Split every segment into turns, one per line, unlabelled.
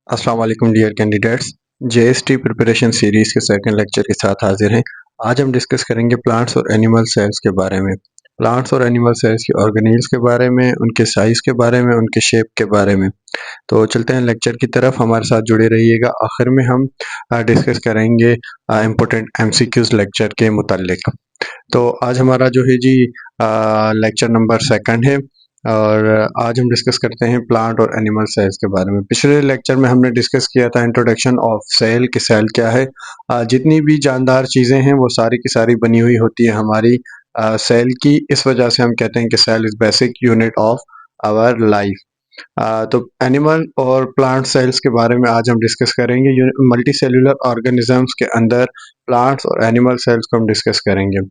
अस्सलाम वालेकुम dear candidates. JST preparation series के सेकंड लेक्चर के साथ हाजिर हैं। आज हम डिस्कस करेंगे प्लांट्स और एनिमल सेल्स के बारे में। प्लांट्स और एनिमल सेल्स की ऑर्गेनील्स के बारे में, उनके साइज़ के बारे में, उनके शेप के बारे में। तो चलते हैं लेक्चर की तरफ, हमारे साथ जुड़े रहिएगा। आखिर में हम डिस्कस करेंगे इम्पोर्टेंट एमसीक्यूज़ लेक्चर के मुताल्लिक। तो आज हमारा जो है जी लेक्चर नंबर सेकंड है और आज हम डिस्कस करते हैं प्लांट और एनिमल सेल्स के बारे में। पिछले लेक्चर में हमने डिस्कस किया था इंट्रोडक्शन ऑफ सेल कि सेल क्या है। जितनी भी जानदार चीज़ें हैं वो सारी की सारी बनी हुई होती है हमारी सेल की। इस वजह से हम कहते हैं कि cell is basic unit of our life. तो एनिमल और प्लांट सेल्स के बारे में आज हम डिस्कस करेंगे। मल्टी सेलुलर ऑर्गेनिजम्स के अंदर प्लांट्स और एनिमल सेल्स को हम डिस्कस करेंगे।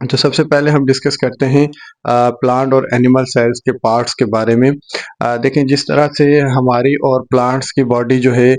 तो सबसे पहले हम डिस्कस करते हैं प्लांट और एनिमल सेल्स के पार्ट्स के बारे में। देखें, जिस तरह से हमारी और प्लांट्स की बॉडी जो है,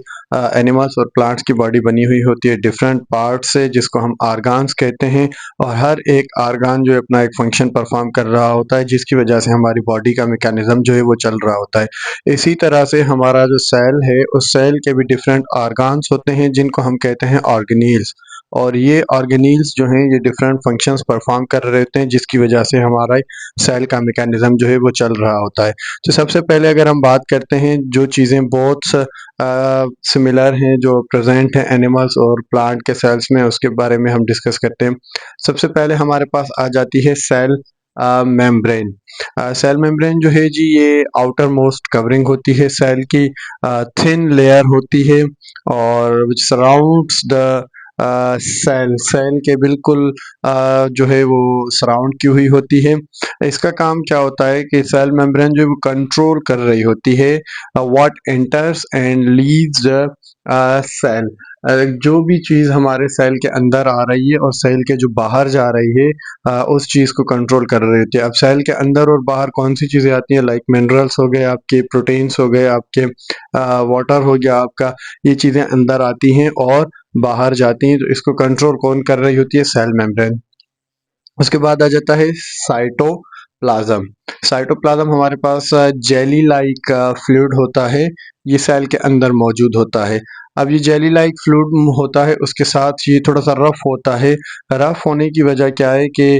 एनिमल्स और प्लांट्स की बॉडी बनी हुई होती है डिफरेंट पार्ट्स से, जिसको हम आर्गान्स कहते हैं। और हर एक आर्गान जो है अपना एक फंक्शन परफॉर्म कर रहा होता है, जिसकी वजह से हमारी बॉडी का मैकेनिज्म जो है वो चल रहा होता है। इसी तरह से हमारा जो सेल है, उस सेल के भी डिफरेंट आर्गान्स होते हैं जिनको हम कहते हैं ऑर्गेनील्स। और ये ऑर्गेनील्स जो हैं ये डिफरेंट फंक्शंस परफॉर्म कर रहे होते हैं, जिसकी वजह से हमारा सेल का मैकेनिज्म जो है वो चल रहा होता है। तो सबसे पहले अगर हम बात करते हैं जो चीज़ें बहुत सिमिलर हैं, जो प्रेजेंट हैं एनिमल्स और प्लांट के सेल्स में, उसके बारे में हम डिस्कस करते हैं। सबसे पहले हमारे पास आ जाती है सेल मेम्ब्रेन। सेल मेम्ब्रेन जो है जी ये आउटर मोस्ट कवरिंग होती है सेल की, थिन लेयर होती है और विच सराउंड्स द सेल सेल के बिल्कुल जो है वो सराउंड की हुई होती है। इसका काम क्या होता है कि सेल मेम्ब्रेन जो है वो कंट्रोल कर रही होती है what enters and leaves the cell. जो भी चीज़ हमारे सेल के अंदर आ रही है और सेल के जो बाहर जा रही है, उस चीज़ को कंट्रोल कर रही होती है। अब सेल के अंदर और बाहर कौन सी चीज़ें आती हैं, लाइक मिनरल्स हो गए आपके, प्रोटीन्स हो गए आपके, वाटर हो गया आपका, ये चीज़ें अंदर आती हैं और बाहर जाती हैं। तो इसको कंट्रोल कौन कर रही होती है, सेल मेम्ब्रेन। उसके बाद आ जाता है साइटोप्लाज्म। साइटोप्लाज्म हमारे पास जेली लाइक फ्लूइड होता है, ये सेल के अंदर मौजूद होता है। अब ये जेली लाइक फ्लूइड होता है, उसके साथ ये थोड़ा सा रफ होता है। रफ होने की वजह क्या है कि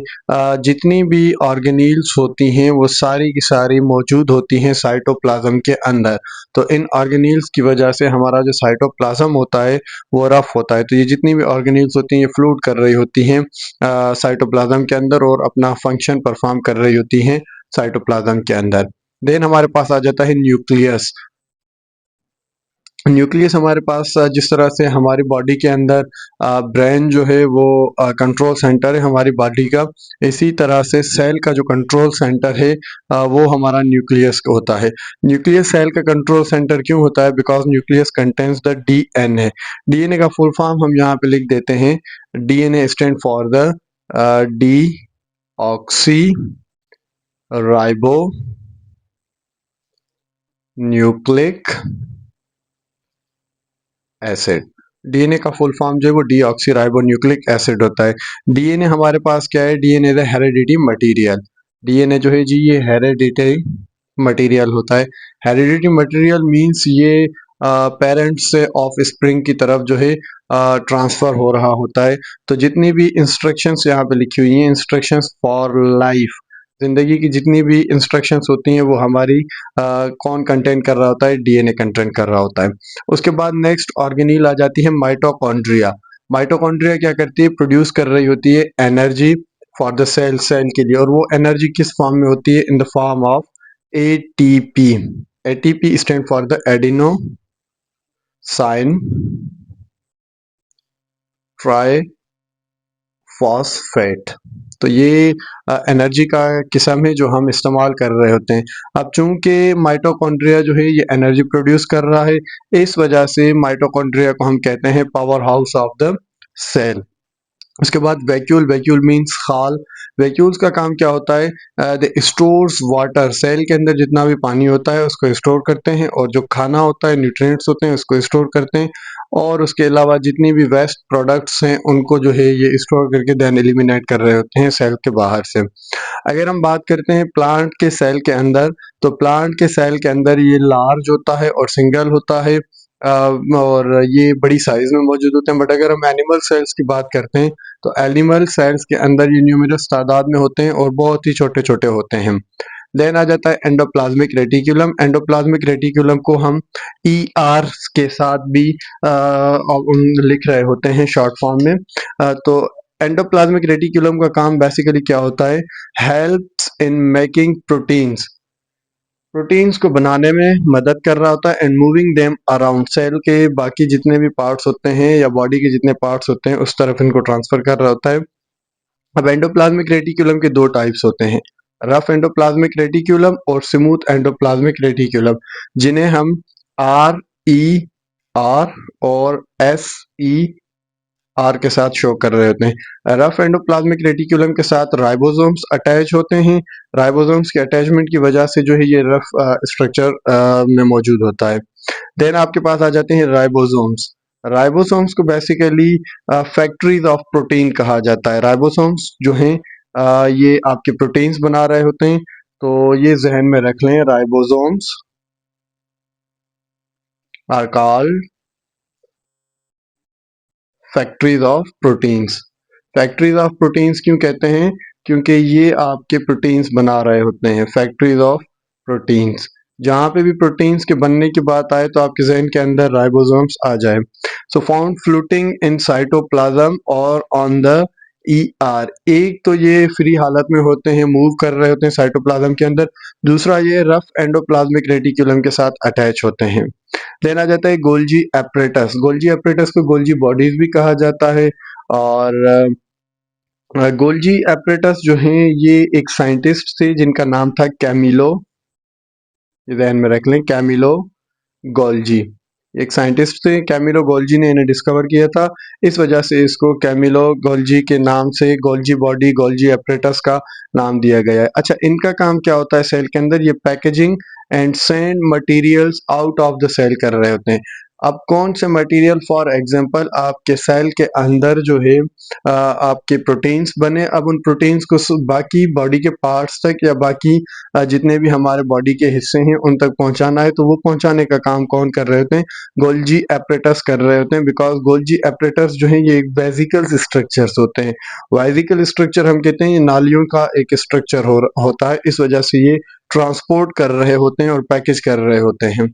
जितनी भी ऑर्गेनील्स होती हैं वो सारी की सारी मौजूद होती हैं साइटोप्लाज्म के अंदर। तो इन ऑर्गेनील्स की वजह से हमारा जो साइटोप्लाज्म होता है वो रफ होता है। तो ये जितनी भी ऑर्गेनील्स होती हैं ये फ्लूट कर रही होती हैं साइटोप्लाज्म के अंदर और अपना फंक्शन परफॉर्म कर रही होती हैं साइटोप्लाज्म के अंदर। देन हमारे पास आ जाता है न्यूक्लियस। न्यूक्लियस हमारे पास जिस तरह से हमारी बॉडी के अंदर ब्रेन जो है वो कंट्रोल सेंटर है हमारी बॉडी का, इसी तरह से सेल का जो कंट्रोल सेंटर है वो हमारा न्यूक्लियस होता है। न्यूक्लियस सेल का कंट्रोल सेंटर क्यों होता है? Because nucleus contains the DNA. DNA का फुल फॉर्म हम यहाँ पे लिख देते हैं। DNA stand for the D oxy ribo nucleic acid. DNA का फुल फॉर्म जो है वो डीऑक्सीराइबोन्यूक्लिक एसिड होता है। डीएनए हमारे पास क्या है? DNA the heredity material. DNA जो है जी ये हेरेडिटरी मटेरियल होता है। हेरेडिटरी मटेरियल मींस ये पेरेंट्स से ऑफ स्प्रिंग की तरफ जो है ट्रांसफर हो रहा होता है। तो जितनी भी इंस्ट्रक्शंस यहाँ पे लिखी हुई हैं, इंस्ट्रक्शंस फॉर लाइफ, जिंदगी की जितनी भी इंस्ट्रक्शंस होती हैं वो हमारी कौन कंटेंट कर रहा होता है? डीएनए कंटेंट कर रहा होता है। उसके बाद नेक्स्ट ऑर्गेनील आ जाती है माइटोकॉन्ड्रिया। माइटोकॉन्ड्रिया क्या करती है? प्रोड्यूस कर रही होती है energy for the cell cell के लिए, और वो एनर्जी किस फॉर्म में होती है? In the form of ATP. ATP stand for the adenosine triphosphate. तो ये एनर्जी का किस्म है जो हम इस्तेमाल कर रहे होते हैं। अब चूंकि माइटोकॉन्ड्रिया जो है ये एनर्जी प्रोड्यूस कर रहा है, इस वजह से माइटोकॉन्ड्रिया को हम कहते हैं power house of the cell. उसके बाद वैक्यूल, वैक्यूल मीन्स खाल। वैक्यूल्स का काम क्या होता है, दे स्टोर्स वाटर, सेल के अंदर जितना भी पानी होता है उसको स्टोर करते हैं, और जो खाना होता है, न्यूट्रिएंट्स होते हैं, उसको स्टोर करते हैं, और उसके अलावा जितनी भी वेस्ट प्रोडक्ट्स हैं उनको जो है ये स्टोर करके देन एलिमिनेट कर रहे होते हैं सेल के बाहर से। अगर हम बात करते हैं प्लांट के सेल के अंदर, तो प्लांट के सेल के अंदर ये लार्ज होता है और सिंगल होता है, और ये बड़ी साइज में मौजूद होते हैं। बट अगर हम एनिमल सेल्स की बात करते हैं तो एनिमल सेल्स के अंदर ये न्यूमरस तादाद में होते हैं और बहुत ही छोटे छोटे होते हैं। देन आ जाता है एंडोप्लाज्मिक रेटिकुलम। एंडोप्लाज्मिक रेटिकुलम को हम ER के साथ भी लिख रहे होते हैं शॉर्ट फॉर्म में। तो एंडोप्लाज्मिक रेटिकुलम का काम बेसिकली क्या होता है, helps in making proteins, proteins को बनाने में मदद कर रहा होता है, and moving them around, cell के बाकी जितने भी पार्ट्स होते हैं या बॉडी के जितने पार्ट्स होते हैं उस तरफ इनको ट्रांसफर कर रहा होता है। अब एंडोप्लाज्मिक रेटिकुलम के दो टाइप्स होते हैं, रफ एंडोप्लाज्मिक रेटिकुलम और स्मूथ एंडोप्लाज्मिक रेटिकुलम, जिन्हें हम RER और SER के साथ शो कर रहे होते हैं। रफ एंडोप्लाज्मिक रेटिकुलम के साथ राइबोसोम्स अटैच होते हैं। राइबोसोम्स के अटैचमेंट की वजह से जो है ये रफ स्ट्रक्चर में मौजूद होता है। देन आपके पास आ जाते हैं राइबोसोम्स। राइबोसोम्स को बेसिकली फैक्ट्रीज ऑफ प्रोटीन कहा जाता है। राइबोसोम्स जो हैं ये आपके प्रोटीन्स बना रहे होते हैं, तो ये जहन में रख लें, ribosomes are called factories of proteins. Factories of proteins क्यों कहते हैं, क्योंकि ये आपके प्रोटीन्स बना रहे होते हैं, फैक्ट्रीज ऑफ प्रोटीन्स। जहाँ पे भी प्रोटीन्स के बनने की बात आए तो आपके जहन के अंदर राइबोसोम्स आ जाए। सो फाउंड फ्लोटिंग इन साइटोप्लाज्म और ऑन द ER, एक तो ये फ्री हालत में होते हैं, मूव कर रहे होते हैं साइटोप्लाज्म के अंदर, दूसरा ये रफ एंडोप्लाज्मिक रेटिकुलम के साथ अटैच होते हैं। देन आ जाता है गोल्जी एपरेटस। गोल्जी एपरेटस को गोल्जी बॉडीज भी कहा जाता है। और गोल्जी एपरेटस जो हैं ये एक साइंटिस्ट थे जिनका नाम था कैमिलो, ये ध्यान में रख लें, कैमिलो गोल्जी। एक साइंटिस्ट थे, कैमिलो गोल्जी ने इन्हें डिस्कवर किया था, इस वजह से इसको कैमिलो गोल्जी के नाम से गोल्जी बॉडी, गोल्जी एपरेटस का नाम दिया गया है। अच्छा, इनका काम क्या होता है सेल के अंदर, ये packaging and send materials out of the cell कर रहे होते हैं। अब कौन से मटेरियल, फॉर एग्जांपल आपके सेल के अंदर जो है आपके प्रोटीन्स बने, अब उन प्रोटीन्स को बाकी बॉडी के पार्ट्स तक या बाकी जितने भी हमारे बॉडी के हिस्से हैं उन तक पहुंचाना है, तो वो पहुंचाने का काम कौन कर रहे होते हैं, गोल्जी एपरेटस कर रहे होते हैं। बिकॉज गोल्जी एपरेटस जो है ये एक वेसिकल स्ट्रक्चर्स होते हैं। वेसिकल स्ट्रक्चर हम कहते हैं ये नालियों का एक स्ट्रक्चर होता है, इस वजह से ये ट्रांसपोर्ट कर रहे होते हैं और पैकेज कर रहे होते हैं।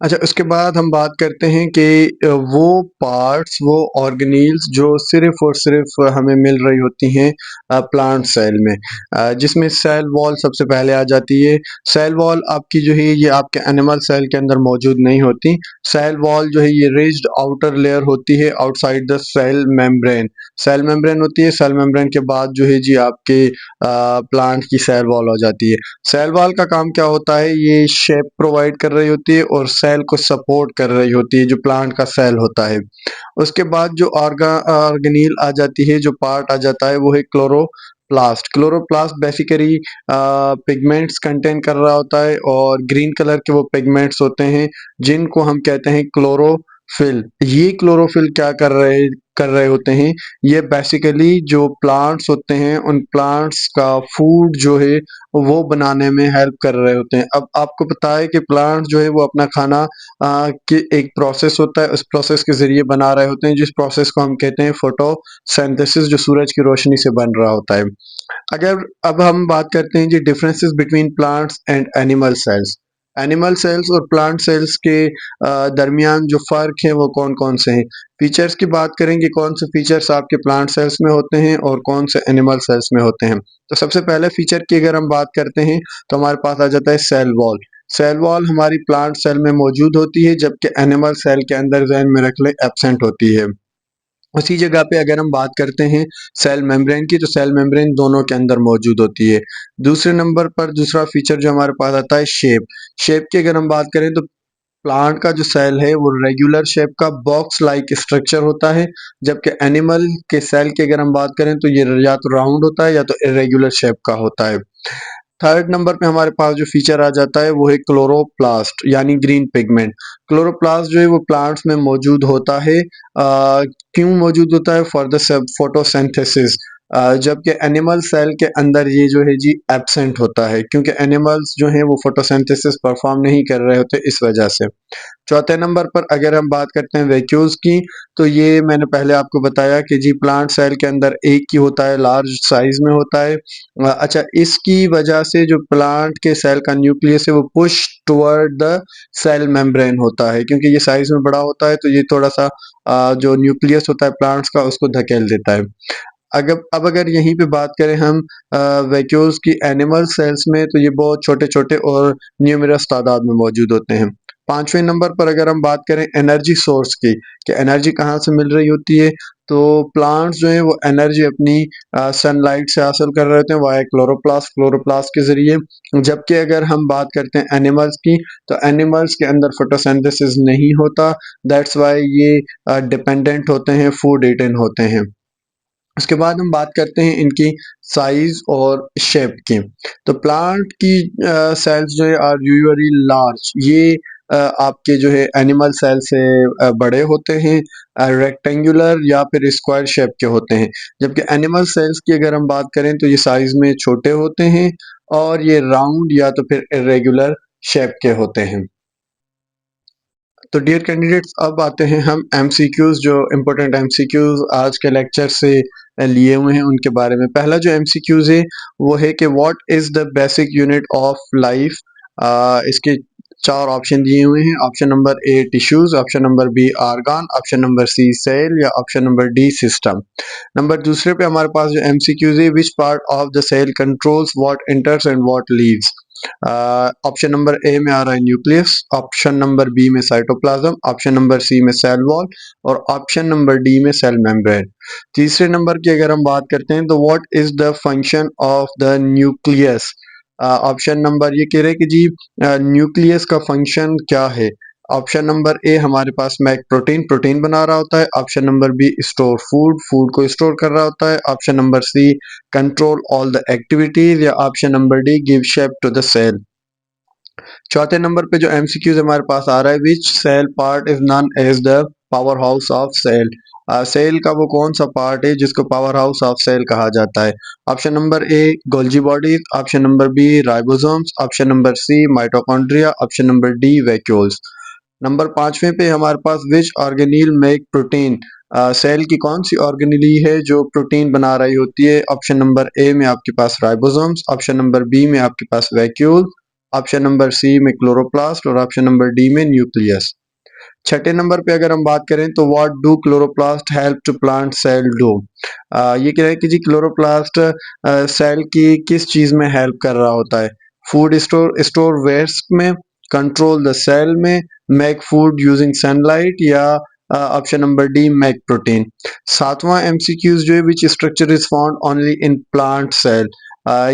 अच्छा, उसके बाद हम बात करते हैं कि वो पार्ट्स, वो ऑर्गेनील्स जो सिर्फ और सिर्फ हमें मिल रही होती हैं प्लांट सेल में, जिसमें सेल वॉल सबसे पहले आ जाती है। सेल वॉल आपकी जो है ये आपके एनिमल सेल के अंदर मौजूद नहीं होती। सेल वॉल जो है ये रिज्ड आउटर लेयर होती है outside the cell membrane. Cell membrane होती है, सेल मेम्ब्रेन के बाद जो है जी आपके प्लांट की सेल वॉल हो जाती है। सेल वॉल का काम क्या होता है, ये शेप प्रोवाइड कर रही होती है और सेल को सपोर्ट कर रही होती है, जो प्लांट का सेल होता है। उसके बाद जो ऑर्गेनील आ जाती है, जो पार्ट आ जाता है वो है chloroplast. Chloroplast basically pigments contain कर रहा होता है, और ग्रीन कलर के वो पिगमेंट्स होते हैं जिनको हम कहते हैं क्लोरोफिल। ये क्लोरोफिल क्या कर रहे होते हैं, ये बेसिकली जो प्लांट्स होते हैं उन प्लांट्स का फूड जो है वो बनाने में हेल्प कर रहे होते हैं। अब आपको पता है कि प्लांट जो है वो अपना खाना कि एक प्रोसेस होता है, उस प्रोसेस के ज़रिए बना रहे होते हैं, जिस प्रोसेस को हम कहते हैं फोटोसिंथेसिस, जो सूरज की रोशनी से बन रहा होता है। अगर अब हम बात करते हैं जी differences between plants and animal cells. Animal cells और प्लांट सेल्स के दरमियान जो फ़र्क है वो कौन कौन से हैं। फीचर्स की बात करेंगे, कौन से फीचर्स आपके प्लांट सेल्स में होते हैं और कौन से एनिमल सेल्स में होते हैं। तो सबसे पहले फीचर की अगर हम बात करते हैं तो हमारे पास आ जाता है सेल वॉल। सेल वॉल हमारी प्लांट सेल में मौजूद होती है, जबकि एनिमल सेल के अंदर ज़हन में रख लें एब्सेंट होती है। उसी जगह पे अगर हम बात करते हैं सेल मेम्ब्रेन की, तो सेल मेम्ब्रेन दोनों के अंदर मौजूद होती है। दूसरे नंबर पर दूसरा फीचर जो हमारे पास आता है शेप। शेप की अगर हम बात करें तो प्लांट का जो सेल है वो रेगुलर शेप का बॉक्स लाइक स्ट्रक्चर होता है, जबकि एनिमल के सेल की अगर हम बात करें तो ये या तो राउंड होता है या तो इरेगुलर शेप का होता है। थर्ड नंबर पे हमारे पास जो फीचर आ जाता है वो है क्लोरोप्लास्ट यानी ग्रीन पिगमेंट। क्लोरोप्लास्ट जो है वो प्लांट्स में मौजूद होता है। क्यों मौजूद होता है? For the photosynthesis. जबकि एनिमल सेल के अंदर ये जो है जी एब्सेंट होता है, क्योंकि एनिमल्स जो हैं वो फोटोसिंथेसिस परफॉर्म नहीं कर रहे होते इस वजह से। चौथे नंबर पर अगर हम बात करते हैं वैक्यूल्स की, तो ये मैंने पहले आपको बताया कि जी प्लांट सेल के अंदर एक ही होता है, लार्ज साइज में होता है। अच्छा, इसकी वजह से जो प्लांट के सेल का न्यूक्लियस है वो push toward the cell membrane होता है, क्योंकि ये साइज में बड़ा होता है तो ये थोड़ा सा जो न्यूक्लियस होता है प्लांट्स का उसको धकेल देता है। अगर यहीं पे बात करें हम वैक्यूल्स की एनिमल सेल्स में, तो ये बहुत छोटे छोटे और न्यूमरस तादाद में मौजूद होते हैं। पांचवें नंबर पर अगर हम बात करें एनर्जी सोर्स की, कि एनर्जी कहाँ से मिल रही होती है, तो प्लांट्स जो हैं वो एनर्जी अपनी सनलाइट से हासिल कर रहे होते हैं वाया क्लोरोप्लास्ट के जरिए। जबकि अगर हम बात करते हैं एनिमल्स की, तो एनिमल्स के अंदर फोटोसिंथेसिस नहीं होता, दैट्स वाई ये डिपेंडेंट होते हैं, फूड ईटन होते हैं। उसके बाद हम बात करते हैं इनकी साइज और शेप की। तो प्लांट की सेल्स जो है आर यूजुअली लार्ज, ये आपके जो है एनिमल सेल से बड़े होते हैं, रेक्टेंगुलर या फिर स्क्वायर शेप के होते हैं। जबकि एनिमल सेल्स की अगर हम बात करें तो ये साइज में छोटे होते हैं और ये राउंड या तो फिर इरेगुलर शेप के होते हैं। तो डियर कैंडिडेट्स, अब आते हैं हम एमसीक्यूज, जो इम्पोर्टेंट एमसीक्यूज आज के लेक्चर से लिए हुए हैं उनके बारे में। पहला जो एमसीक्यूज है वो है कि what is the basic unit of life. इसके चार ऑप्शन दिए हुए हैं। Option number A tissues, option number B organ, option number C cell या option number D system. Number दूसरे पे हमारे पास जो एमसीक्यूज है, which part of the cell controls what enters and what leaves. Option number A में आ रहा है न्यूक्लियस, ऑप्शन नंबर बी में साइटोप्लाज्म, ऑप्शन नंबर सी में सेल वॉल और ऑप्शन नंबर डी में सेल मेम्ब्रेन। तीसरे नंबर की अगर हम बात करते हैं तो what is the function of the nucleus. Option number ये कह रहे हैं कि जी न्यूक्लियस का फंक्शन क्या है। ऑप्शन नंबर ए हमारे पास में एक प्रोटीन बना रहा होता है, option number B store food को स्टोर कर रहा होता है, option number C control all the activities या option number D give shape to the cell. चौथे नंबर पे जो एमसीक्यूज हमारे पास आ रहा है, which cell part is known as the power house of cell. Cell का वो कौन सा पार्ट है जिसको पावर हाउस ऑफ सेल कहा जाता है। Option number A Golgi bodies, option number B ribosomes, option number C mitochondria, option number D vacuoles. Number पांचवें पे हमारे पास which organelle make protein. Cell की कौन सी ऑर्गेनीली है जो प्रोटीन बना रही होती है। ऑप्शन नंबर ए में आपके पास राइबोसोम्स, ऑप्शन नंबर बी में आपके पास वैक्यूल, ऑप्शन नंबर सी में क्लोरोप्लास्ट और ऑप्शन नंबर डी में न्यूक्लियस। छठे नंबर पे अगर हम बात करें तो what do chloroplast help to plant cell do. ये कह रहे हैं कि जी क्लोरोप्लास्ट सेल की किस चीज में हेल्प कर रहा होता है। फूड स्टोर वेस्ट में, कंट्रोल द सेल में, मेक फूड यूजिंग सनलाइट या option number D make protein. सातवां एमसीक्यूज जो है, which structure is found only in plant cell.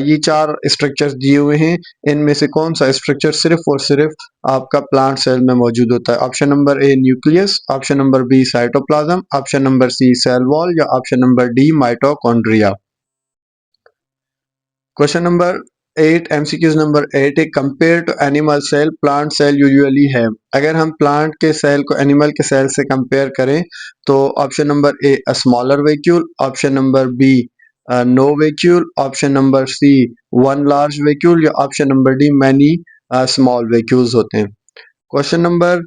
ये चार स्ट्रक्चर्स दिए हुए हैं, इनमें से कौन सा स्ट्रक्चर सिर्फ और सिर्फ आपका प्लांट सेल में मौजूद होता है। Option number A nucleus, option number B cytoplasm, option number C cell wall या option number D mitochondria. Question number 8, MCQs number 8 है, compare to animal cell plant cell usually है। अगर हम प्लांट के सेल को एनिमल के cell से compare करें तो option number A smaller vacuole, option number B no vacuole, option number C one large vacuole या option number D many small vacuoles होते हैं। क्वेश्चन नंबर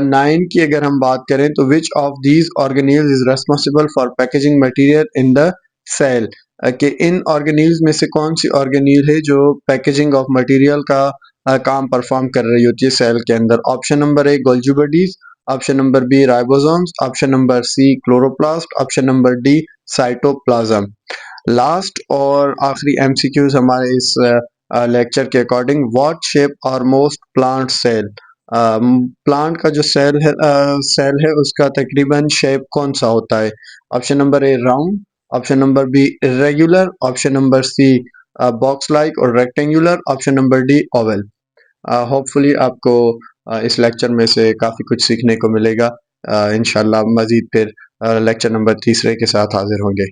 9 की अगर हम बात करें तो which of these organelles is responsible for packaging material in the cell. कि इन ऑर्गेनील्स में से कौन सी ऑर्गेनील है जो पैकेजिंग ऑफ मटेरियल का काम परफॉर्म कर रही होती है सेल के अंदर। Option number A Golgi bodies, option number B ribosomes, option number C chloroplast, option number D cytoplasm. Last और आखिरी एमसीक्यूज हमारे इस लेक्चर के according, what shape are most plant cell. Plant का जो सेल है उसका तकरीबन शेप कौन सा होता है। Option number A round, option number B irregular, option number C box like और rectangular, option number D oval. Hopefully आपको इस लेक्चर में से काफ़ी कुछ सीखने को मिलेगा। इंशाल्लाह मज़ीद फिर लेक्चर नंबर तीसरे के साथ हाज़िर होंगे।